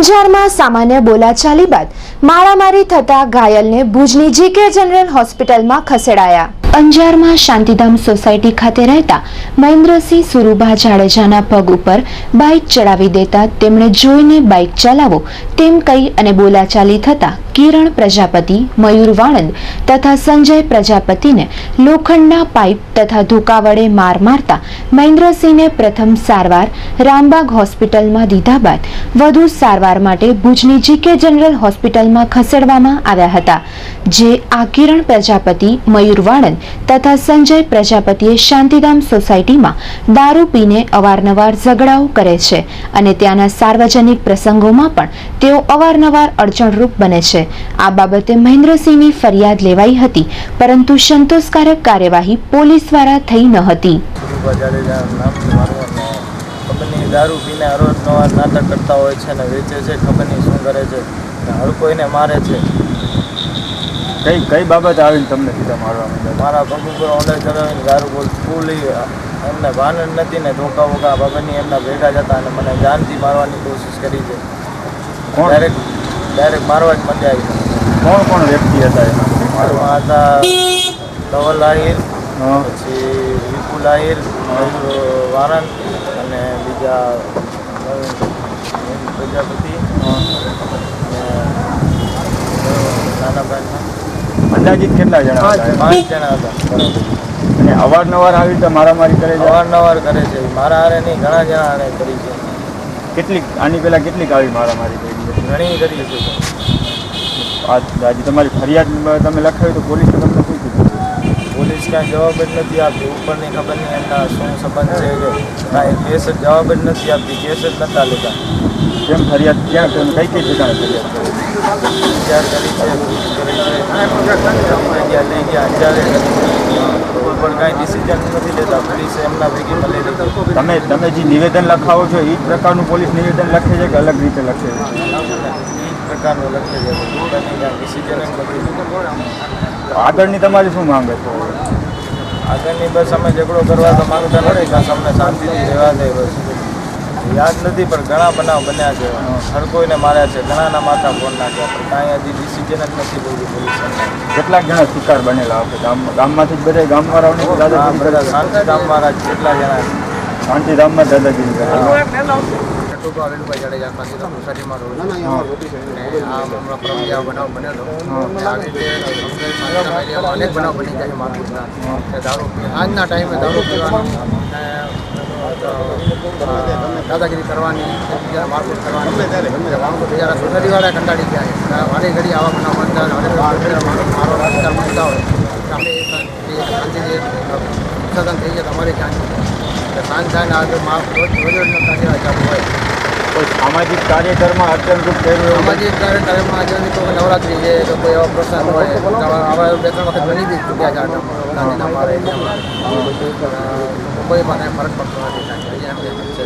અંજારમાં સામાન્ય બોલાચાલી બાદ મારામારી થતા ઘાયલને ભુજની જીકે જનરલ હોસ્પિટલમાં ખસેડાયા। અંજારમાં શાંતિધામ સોસાયટી ખાતે રહેતા મહેન્દ્રસિંહ સુરુભા જાડેજાના પગ ઉપર બાઇક ચડાવી દેતા તેમણે જોઈને બાઇક ચલાવો તેમ કહી અને બોલાચાલી થતા કિરણ પ્રજાપતિ, મયુર વાણંદ તથા સંજય પ્રજાપતિને લોખંડના પાઇપ તથા ધોકા વડે માર મારતા મહેન્દ્રસિંહને પ્રથમ સારવાર રામબાગ હોસ્પિટલમાં દીધા બાદ વધુ સારવાર માટે ભુજની જીકે જનરલ હોસ્પિટલમાં ખસેડવામાં આવ્યા હતા। જે આ કિરણ પ્રજાપતિ, મયુર વાણંદ તથા સંજય પ્રજાપતિએ શાંતિધામ સોસાયટીમાં દારૂ પીને અવારનવાર ઝઘડાઓ કરે છે અને ત્યાંના સાર્વજનિક પ્રસંગોમાં પણ તેઓ અવારનવાર અડચણરૂપ બને છે। આ બાબતે મહેન્દ્રસિંહની ફરિયાદ લેવાઈ હતી, પરંતુ સંતોષકારક કાર્યવાહી પોલીસ દ્વારા થઈ ન હતી। दारू पीने अवारनवार नाटक करता हो वेचे है, खबर नहीं शू करे हर कोई ने मारे छे। कई कई बाबत आवीने तमने कीधा मारवा मांड्या? मारा पग पर ओंडे चढ़ावीने दारू बोल फूल एमने भान नथी ने धोका वोका बाबानी एमना भेगा जता अने मने जानथी मारवानी कोशिश करी छे। डायरेक्ट मारवा ज मंड्या। कोण कोण व्यक्ति हता एना? मारवा हता धवल आहिर, पछी विपुल आहिर, वारन અને બીજા પ્રજાપતિ નાના ભાઈ। અંદાજિત કેટલા જણા હતા? 5 જણા હતા। અને અવારનવાર આવી રીતે મારામારી કરે છે? અવારનવાર કરે છે। મારા હારે નહીં, ઘણા જણા હારે કરી છે। કેટલીક આની પહેલાં કેટલીક આવી મારામારી કરી છે? ઘણી કરી છે। આજે તમારી ફરિયાદ તમે લખાવી તો પોલીસે તમને શું કીધું? પોલીસ કાંઈ જવાબ જ નથી આપતી। ઉપરની ખબર નહીં એમના શું સંબંધ છે કે કાંઈ કેસ જ જવાબ જ નથી આપતી, કેસ જ નહોતા લેતા। કેમ ફરિયાદ ક્યાં કઈ કઈ જગ્યાએ ફરિયાદ કરી? અંજાર કરી છે, ભુજ કરી છે, જગ્યા લઈ ગયા અંજારે કરી છે। કોઈ પણ કાંઈ ડિસિઝન નથી લેતા, પોલીસે એમના ભેગી મળેલી। તમે જે નિવેદન લખાવો છો એ જ પ્રકારનું પોલીસ નિવેદન લખે છે કે અલગ રીતે લખે છે? એ જ પ્રકારનું લખે છે, પોતાની કાંઈ ડિસિઝન જ નથી લેતા। આગળની તમારી શું માંગે છે? આગળની બસ અમે ઝઘડો કરવા તો માંગતા નથી, બસ અમને શાંતિથી રહેવા દે બસ। યાદ નથી પણ ઘણા બનાવ બન્યા છે, હર કોઈને માર્યા છે, ઘણાના માથા ફોન નાખ્યા, પણ કાંઈ હજી ડિસિઝન જ નથી લીધું પોલીસે। કેટલાક જણા શિકાર બનેલા હશે ગામમાંથી જ? બધા ગામવાળાઓને બધા શાંતિધામવાળા કેટલા જણા શાંતિધામમાં દાદાગીરી કરે? વેલુભાઈ જાડેજા શાંતિધામ સોસાયટીમાં રહું છું। આ હમણાં પરમ બનાવ બનેલો આવી રીતે અનેક બનાવ બની ગયા છે મારપીટના। દારૂ આજના ટાઈમે દારૂ પીવાનું, દાદાગીરી કરવાની, એકબીજાને મારપીટ કરવાની, માણસો બીજા સોસાયટીવાળા કંટાળી ગયા છે। વારે ઘડી આવા બનાવ બનતા મારો વિસ્તાર બનતા હોય અમે શાંતિથી સદન થઈ જાય તમારે ક્યાં સાંજ થાય ને આગળ રોજ કાર્ય હોય। કોઈ સામાજિક કાર્યક્રમમાં અડચણરૂપ થયેલું? સામાજિક કાર્યક્રમમાં આજે તો નવરાત્રિ છે તો કોઈ એવા પ્રસંગ હોય આવા 2-3 વખત બની બી ચૂક્યા છે ગાંધીના મારે કોઈ પણ ફરક પડતો નથી, એમ છે।